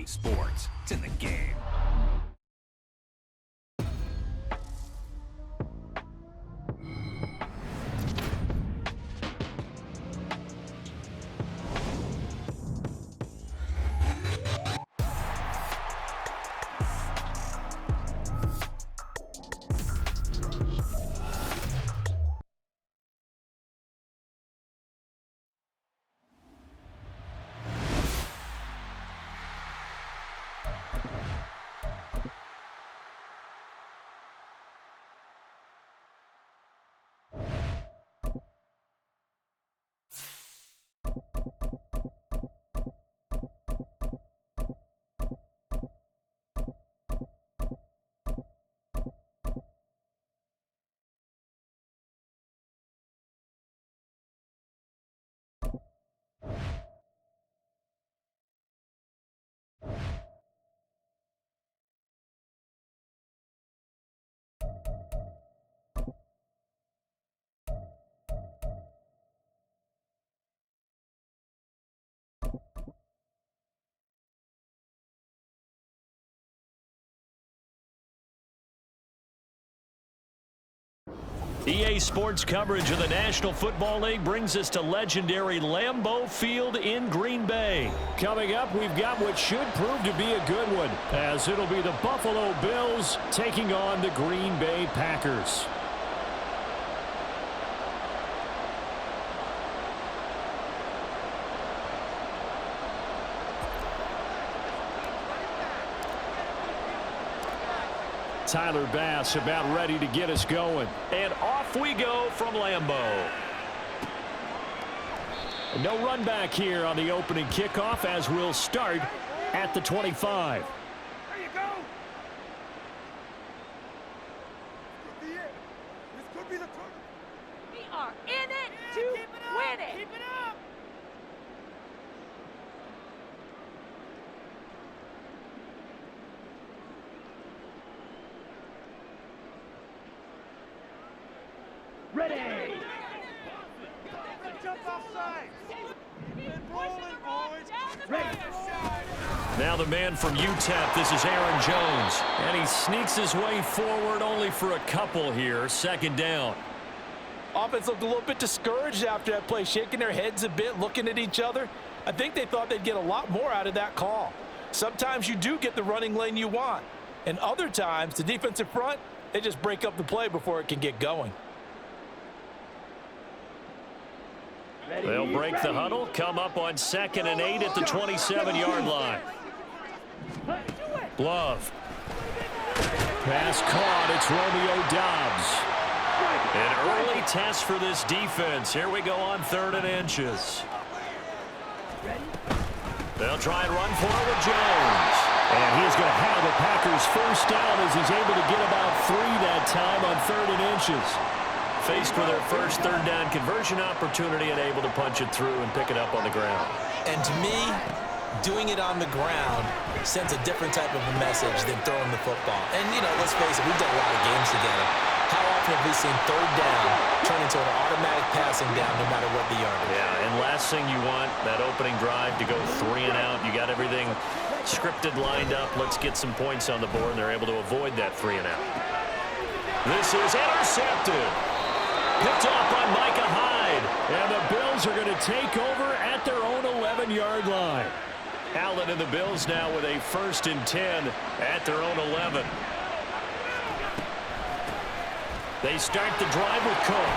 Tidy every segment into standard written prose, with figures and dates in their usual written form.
sports. It's in the game. EA Sports coverage of the National Football League brings us to legendary Lambeau Field in Green Bay. Coming up, we've got what should prove to be a good one, as it'll be the Buffalo Bills taking on the Green Bay Packers. Tyler Bass about ready to get us going. And off we go from Lambeau. And no run back here on the opening kickoff, as we'll start at the 25. There you go. This could be the turn. We are in it to win it. Keep it up. Ready! Jump offside. Rolling, boys. Ready. Now the man from UTEP, this is Aaron Jones. And he sneaks his way forward only for a couple here. Second down. Offense looked a little bit discouraged after that play, shaking their heads a bit, looking at each other. I think they thought they'd get a lot more out of that call. Sometimes you do get the running lane you want. And other times, the defensive front, they just break up the play before it can get going. They'll break the huddle, come up on 2nd and 8 at the 27-yard line. Love. Pass caught. It's Romeo Doubs. An early test for this defense. Here we go on 3rd and inches. They'll try and run for it with Jones. And he is going to have the Packers first down as he's able to get about 3 that time on 3rd and inches. Faced with their first 3rd down conversion opportunity and able to punch it through and pick it up on the ground. And to me, doing it on the ground sends a different type of a message than throwing the football. And, you know, let's face it, we've done a lot of games together. How often have we seen 3rd down turn into an automatic passing down no matter what the yardage? Yeah, and last thing you want, that opening drive to go 3 and out. You got everything scripted, lined up. Let's get some points on the board, and they're able to avoid that 3 and out. This is intercepted. Picked off by Micah Hyde. And the Bills are going to take over at their own 11-yard line. Allen and the Bills now with a 1st and 10 at their own 11. They start the drive with Cook.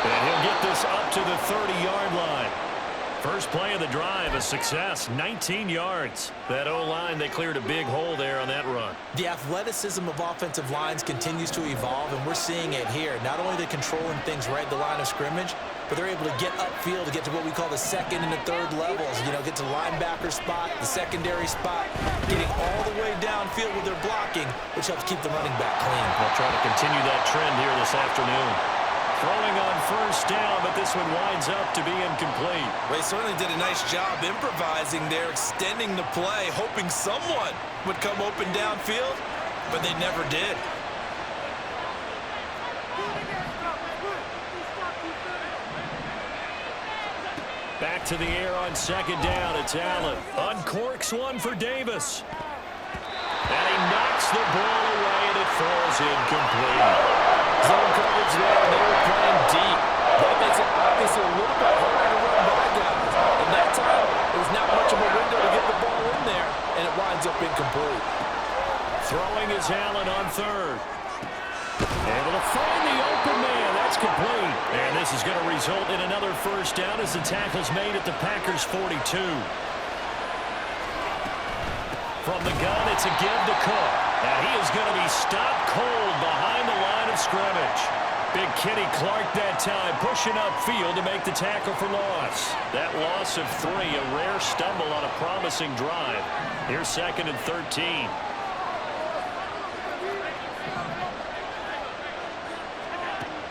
And he'll get this up to the 30-yard line. First play of the drive, a success, 19 yards. That O-line, they cleared a big hole there on that run. The athleticism of offensive lines continues to evolve, and we're seeing it here. Not only are they controlling things right at the line of scrimmage, but they're able to get upfield to get to what we call the 2nd and the 3rd levels. You know, get to the linebacker spot, the secondary spot, getting all the way downfield with their blocking, which helps keep the running back clean. They'll try to continue that trend here this afternoon. Throwing on 1st down, but this one winds up to be incomplete. They certainly did a nice job improvising there, extending the play, hoping someone would come open downfield, but they never did. Back to the air on second down. It's Allen. Uncorks one for Davis. And he knocks the ball away, and it falls incomplete. Zone coverage there, and they were playing deep. That makes it obviously a little bit harder to run by guys. And that time, there was not much of a window to get the ball in there, and it winds up incomplete. Throwing is Allen on third. Able to find the open man. That's complete. And this is going to result in another first down as the tackle's made at the Packers' 42. From the gun, it's a give to Cook. And he is going to be stopped cold behind the line of scrimmage. Big Kenny Clark that time pushing upfield to make the tackle for loss. That loss of 3, a rare stumble on a promising drive. Here's 2nd and 13.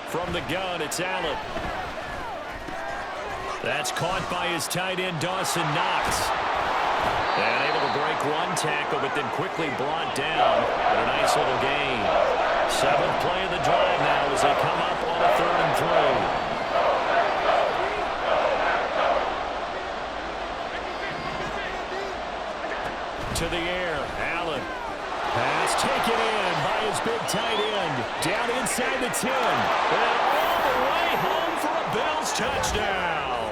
From the gun, it's Allen. That's caught by his tight end, Dawson Knox. And able to break one tackle, but then quickly brought down. But a nice little gain. 7th play of the drive now as they come up on a 3rd and 3. To the air, Allen. Pass taken in by his big tight end. Down inside the 10. And all the way home for a Bills touchdown.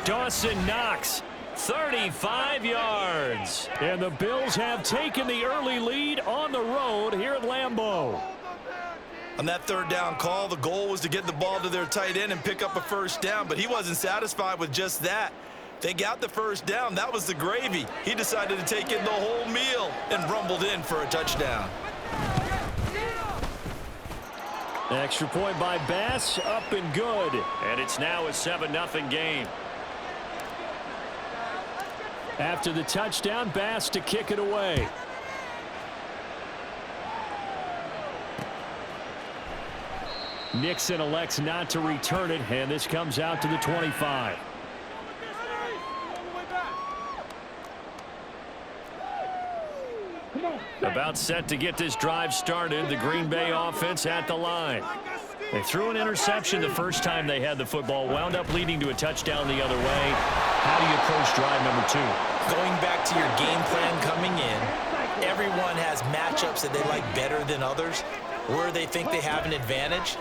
Dawson Knox, 35 yards. And the Bills have taken the early lead on the road here at Lambeau. On that 3rd down call, the goal was to get the ball to their tight end and pick up a first down, but he wasn't satisfied with just that. They got the first down. That was the gravy. He decided to take in the whole meal and rumbled in for a touchdown. Extra point by Bass, up and good. And it's now a 7-0 game. After the touchdown, Bass to kick it away. Nixon elects not to return it, and this comes out to the 25. About set to get this drive started. The Green Bay offense at the line. They threw an interception the first time they had the football, wound up leading to a touchdown the other way. How do you approach drive number 2? Going back to your game plan coming in, everyone has matchups that they like better than others. Where they think they have an advantage,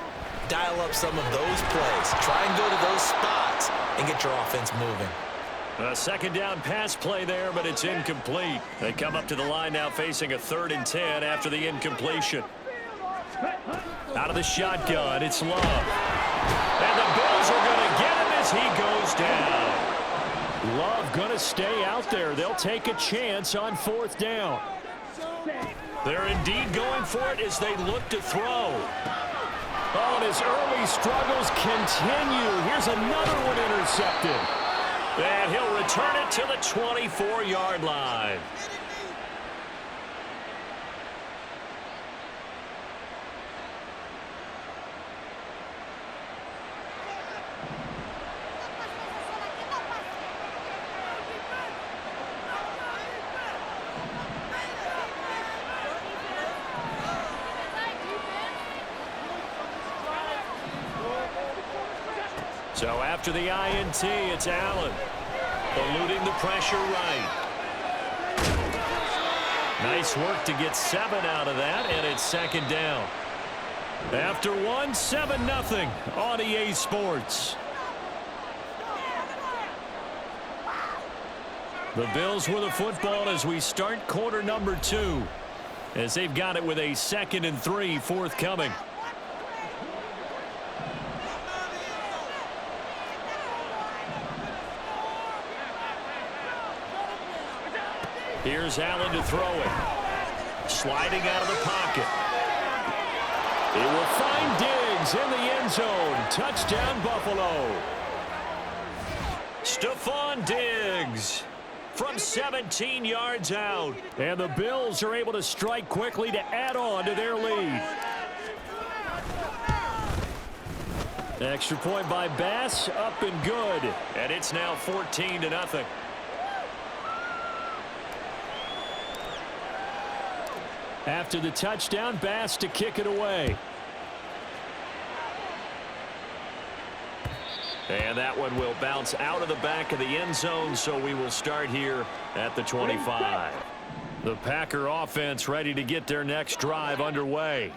dial up some of those plays. Try and go to those spots and get your offense moving. A 2nd down pass play there, but it's incomplete. They come up to the line now facing a 3rd and 10 after the incompletion. Out of the shotgun, it's Love. And the Bills are going to get him as he goes down. Love going to stay out there. They'll take a chance on 4th down. They're indeed going for it as they look to throw. Oh, and his early struggles continue. Here's another one intercepted. And he'll return it to the 24-yard line. So after the INT, it's Allen. Eluding the pressure right. Nice work to get 7 out of that, and it's 2nd down. After 1, 7-0 on EA Sports. The Bills with the football as we start quarter number 2. As they've got it with a 2nd and 3 forthcoming. Here's Allen to throw it. Sliding out of the pocket. He will find Diggs in the end zone. Touchdown, Buffalo. Stephon Diggs from 17 yards out. And the Bills are able to strike quickly to add on to their lead. Extra point by Bass, up and good. And it's now 14-0. After the touchdown, Bass to kick it away. And that one will bounce out of the back of the end zone, so we will start here at the 25. The Packer offense ready to get their next drive underway.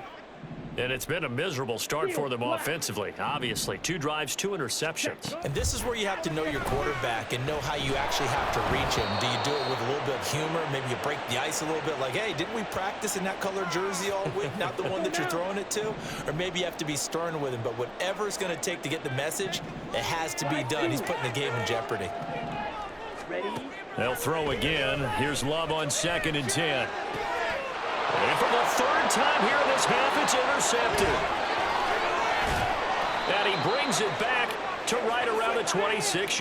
And it's been a miserable start for them offensively, obviously. 2 drives, 2 interceptions. And this is where you have to know your quarterback and know how you actually have to reach him. Do you do it with a little bit of humor? Maybe you break the ice a little bit like, hey, didn't we practice in that color jersey all week, not the one that you're throwing it to? Or maybe you have to be stern with him. But whatever it's going to take to get the message, it has to be done. He's putting the game in jeopardy. They'll throw again. Here's Love on 2nd and 10. And for the 3rd time here in this half, it's intercepted. And he brings it back to right around the 26.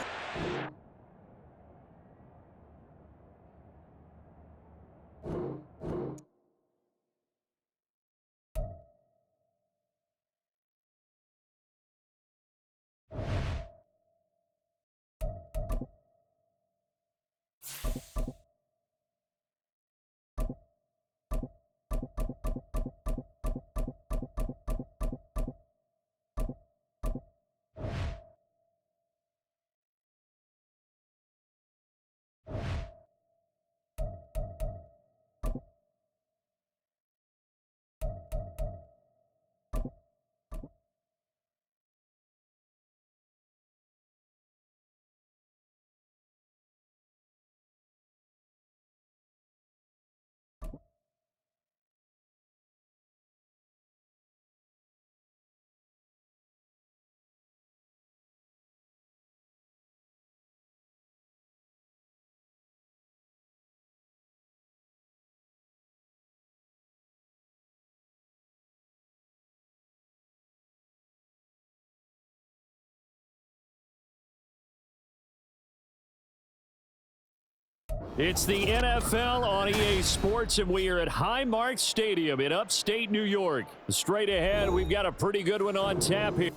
It's the NFL on EA Sports, and we are at Highmark Stadium in upstate New York. Straight ahead, we've got a pretty good one on tap here.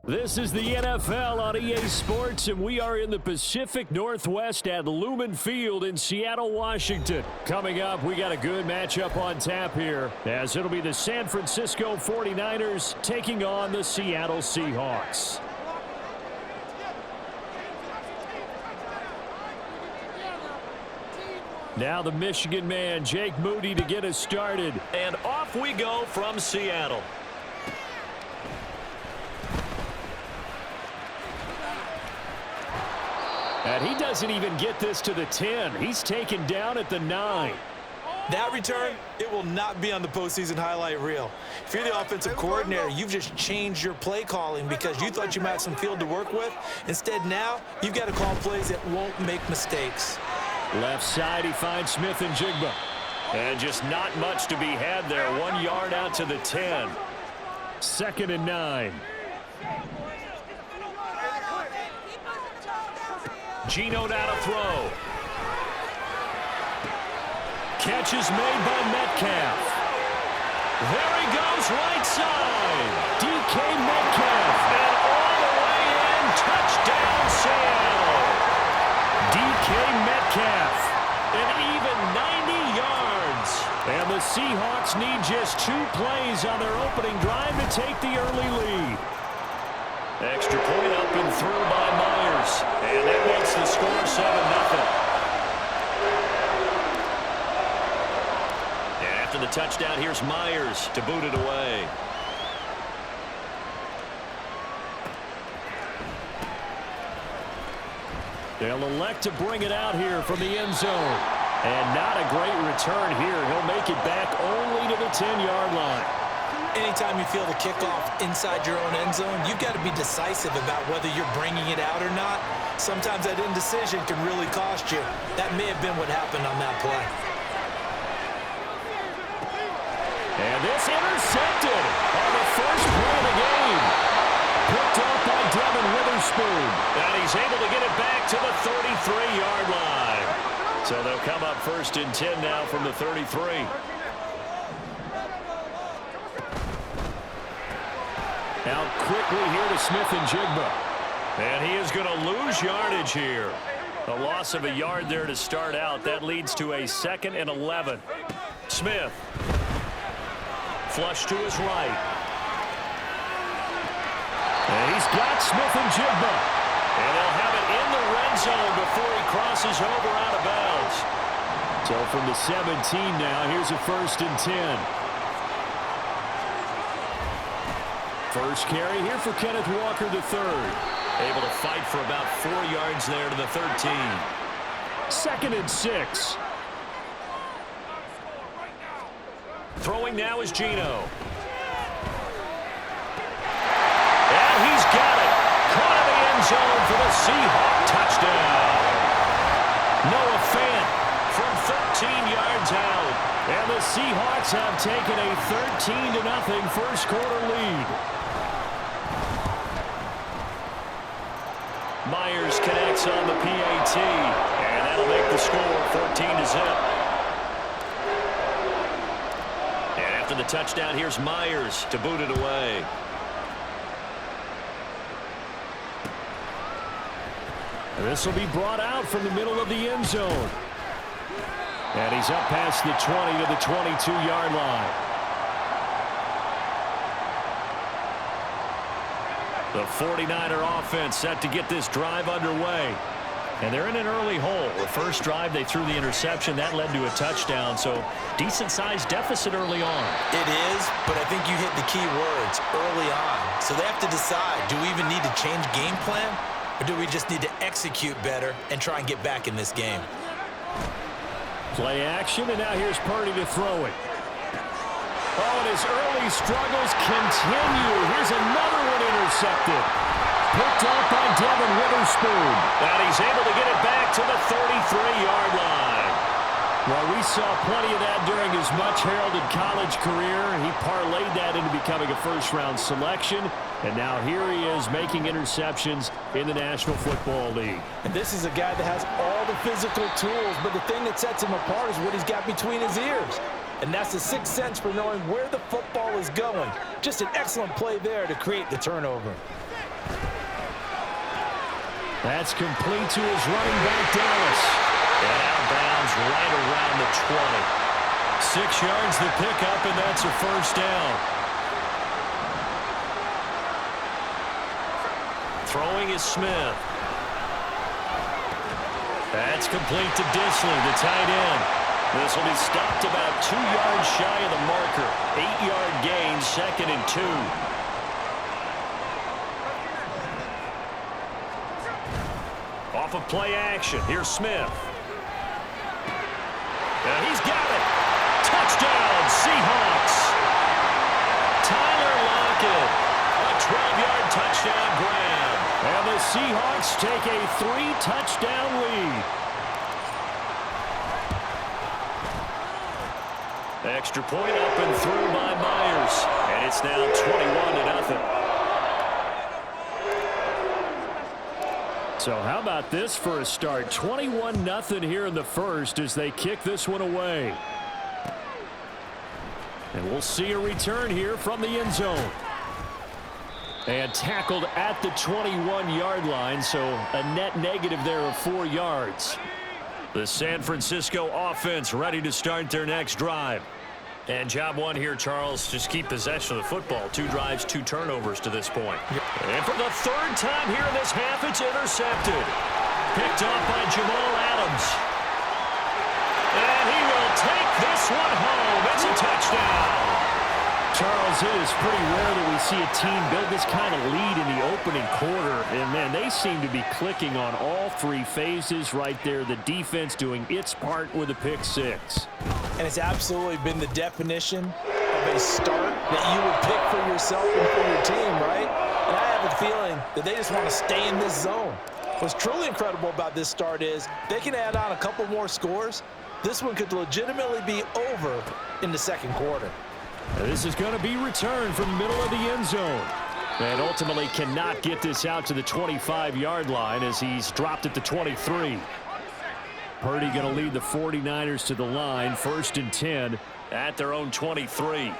This is the NFL on EA Sports, and we are in the Pacific Northwest at Lumen Field in Seattle, Washington. Coming up, we got a good matchup on tap here, as it'll be the San Francisco 49ers taking on the Seattle Seahawks. Now the Michigan man, Jake Moody, to get us started. And off we go from Seattle. And he doesn't even get this to the 10. He's taken down at the 9. That return, it will not be on the postseason highlight reel. If you're the offensive coordinator, you've just changed your play calling because you thought you might have some field to work with. Instead, now, you've got to call plays that won't make mistakes. Left side, he finds Smith and Jigba. And just not much to be had there. 1 yard out to the 10. 2nd and 9. Geno now to throw. Catch is made by Metcalf. There he goes, right side. DK Metcalf, and all the way in, touchdown Seattle. DK Metcalf, an even 90 yards. And the Seahawks need just 2 plays on their opening drive to take the early lead. Extra point up and through by Myers. And that makes the score 7-0. And After the touchdown, here's Myers to boot it away. They'll elect to bring it out here from the end zone. And not a great return here. He'll make it back only to the 10-yard line. Anytime you feel the kickoff inside your own end zone, you've got to be decisive about whether you're bringing it out or not. Sometimes that indecision can really cost you. That may have been what happened on that play. And this intercepted on the first play of the game. Picked up by Devin Witherspoon. And he's able to get it back to the 33-yard line. So they'll come up 1st and 10 now from the 33. Out quickly here to Smith-Njigba. And he is going to lose yardage here. A loss of a yard there to start out. That leads to a 2nd and 11. Smith. Flush to his right. And he's got Smith-Njigba. And they'll have it in the red zone before he crosses over out of bounds. So from the 17 now, here's a 1st and 10. First carry here for Kenneth Walker III. Able to fight for about 4 yards there to the 13. 2nd and 6. Throwing now is Geno. And he's got it. Caught in the end zone for the Seahawk touchdown. Noah Fant from 13 yards out. And the Seahawks have taken a 13-0 first quarter lead. Myers connects on the PAT. And that'll make the score 14-0. And after the touchdown, here's Myers to boot it away. This will be brought out from the middle of the end zone. And he's up past the 20 to the 22-yard line. The 49er offense set to get this drive underway. And they're in an early hole. The first drive, they threw the interception. That led to a touchdown. So decent-sized deficit early on. It is, but I think you hit the key words early on. So they have to decide, do we even need to change game plan? Or do we just need to execute better and try and get back in this game? Play action, and now here's Purdy to throw it. Oh, and his early struggles continue. Here's another one intercepted. Picked up by Devin Witherspoon. And he's able to get it back to the 33-yard line. Well, we saw plenty of that during his much-heralded college career. He parlayed that into becoming a first-round selection. And now here he is making interceptions in the National Football League. And this is a guy that has all the physical tools, but the thing that sets him apart is what he's got between his ears. And that's the sixth sense for knowing where the football is going. Just an excellent play there to create the turnover. That's complete to his running back, Dallas. And out of bounds right around the 20. 6 yards the pickup, and that's a first down. Throwing is Smith. That's complete to Disley, the tight end. This will be stopped about 2 yards shy of the marker. 8-yard gain, 2nd and 2. Off of play action. Here's Smith. And he's got it. Touchdown, Seahawks. Tyler Lockett. A 12-yard touchdown grab. And the Seahawks take a 3-touchdown lead. Extra point up and through by Myers. And it's now 21-0. So how about this for a start? 21-0 here in the first as they kick this one away. And we'll see a return here from the end zone. And tackled at the 21-yard line, so a net negative there of 4 yards. The San Francisco offense ready to start their next drive. And job one here, Charles, just keep possession of the football. 2 drives, 2 turnovers to this point. And for the 3rd time here in this half, it's intercepted. Picked up by Jamal Adams. And he will take this one home. It's a Charles, it is pretty rare that we see a team build this kind of lead in the opening quarter. And, man, they seem to be clicking on all three phases right there. The defense doing its part with a pick six. And it's absolutely been the definition of a start that you would pick for yourself and for your team, right? And I have a feeling that they just want to stay in this zone. What's truly incredible about this start is they can add on a couple more scores. This one could legitimately be over in the second quarter. Now this is going to be returned from the middle of the end zone. And ultimately cannot get this out to the 25-yard line as he's dropped at the 23. Purdy going to lead the 49ers to the line, 1st and 10 at their own 23.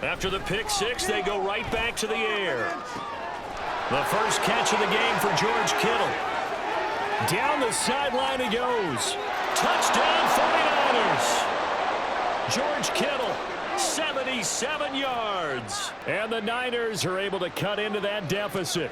After the pick six, they go right back to the air. The first catch of the game for George Kittle. Down the sideline he goes. Touchdown 49ers. George Kittle, 77 yards. And the Niners are able to cut into that deficit.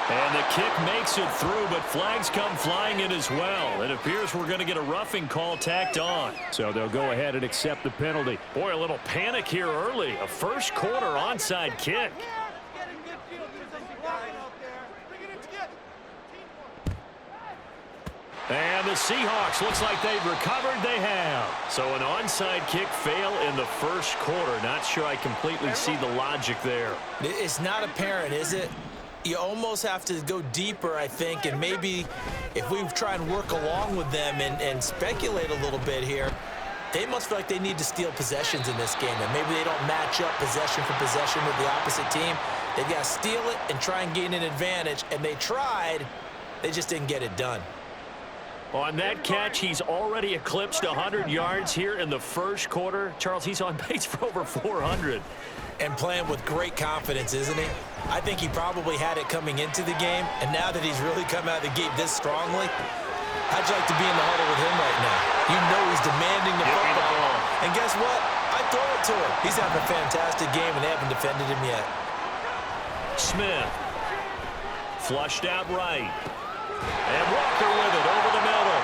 And the kick makes it through, but flags come flying in as well. It appears we're going to get a roughing call tacked on. So they'll go ahead and accept the penalty. Boy, a little panic here early. A first quarter onside kick. And the Seahawks, looks like they've recovered. They have. So an onside kick fail in the first quarter. Not sure I completely see the logic there. It's not apparent, is it? You almost have to go deeper, I think, and maybe if we try and work along with them and speculate a little bit here, they must feel like they need to steal possessions in this game, and maybe they don't match up possession for possession with the opposite team. They've got to steal it and try and gain an advantage, and they tried. They just didn't get it done. On that catch, he's already eclipsed 100 yards here in the first quarter. Charles, he's on pace for over 400. And playing with great confidence, isn't he? I think he probably had it coming into the game, and now that he's really come out of the gate this strongly, how'd you like to be in the huddle with him right now? You know he's demanding the football. And guess what? I throw it to him. He's having a fantastic game, and they haven't defended him yet. Smith. Flushed out right. And Walker with it over the middle.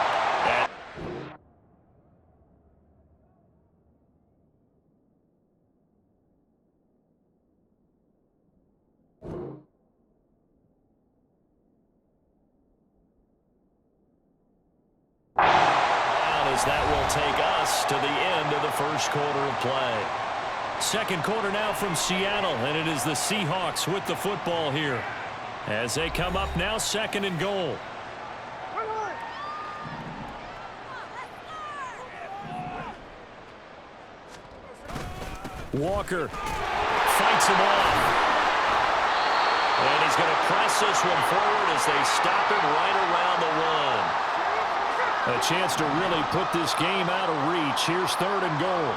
And as that will take us to the end of the first quarter of play. Second quarter now from Seattle, and it is the Seahawks with the football here as they come up now, 2nd and goal. Walker fights him off. And he's going to press this one forward as they stop him right around the 1. A chance to really put this game out of reach. Here's 3rd and goal.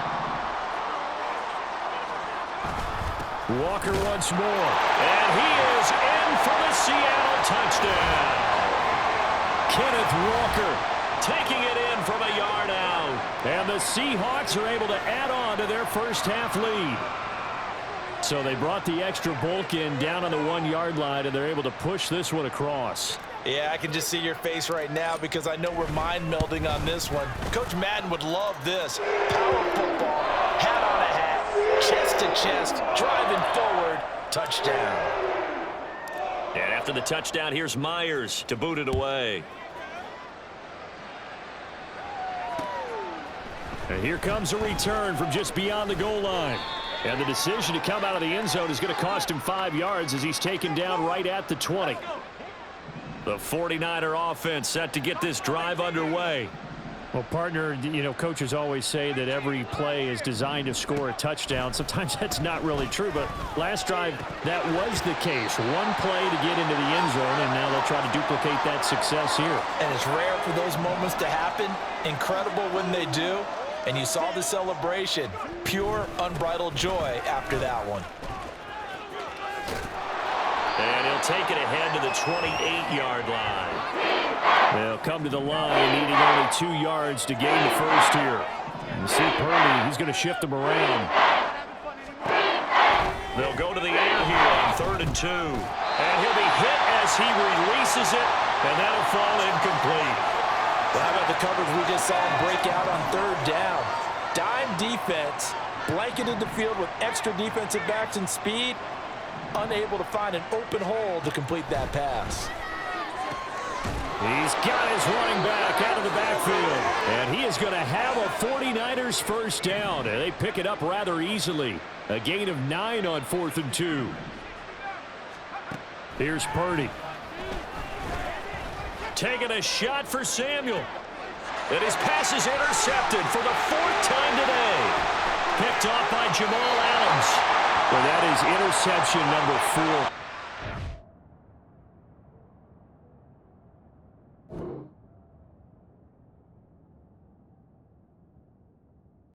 Walker once more. And he is in for the Seattle touchdown. Kenneth Walker taking it in from a yard out. And the Seahawks are able to add on to their first half lead. So they brought the extra bulk in down on the 1-yard line, and they're able to push this one across. Yeah, I can just see your face right now because I know we're mind melding on this one. Coach Madden would love this. Power football, hat on a hat, chest to chest, driving forward, touchdown. And after the touchdown, here's Myers to boot it away. And here comes a return from just beyond the goal line. And the decision to come out of the end zone is going to cost him 5 yards as he's taken down right at the 20. The 49er offense set to get this drive underway. Well, partner, you know, coaches always say that every play is designed to score a touchdown. Sometimes that's not really true, but last drive, that was the case. One play to get into the end zone, and now they'll try to duplicate that success here. And it's rare for those moments to happen. Incredible when they do. And you saw the celebration. Pure, unbridled joy after that one. And he'll take it ahead to the 28-yard line. They'll come to the line, needing only 2 yards to gain the first here. You see Purdy, he's going to shift them around. They'll go to the air here on 3rd and 2. And he'll be hit as he releases it, and that'll fall incomplete. the coverage we just saw him break out on third down. Dime defense, blanketed the field with extra defensive backs and speed, unable to find an open hole to complete that pass. He's got his running back out of the backfield. And he is going to have a 49ers first down. And they pick it up rather easily. A gain of 9 on 4th and 2. Here's Purdy. Taking a shot for Samuel. And his pass is intercepted for the 4th time today. Picked off by Jamal Adams. Well, that is interception number 4.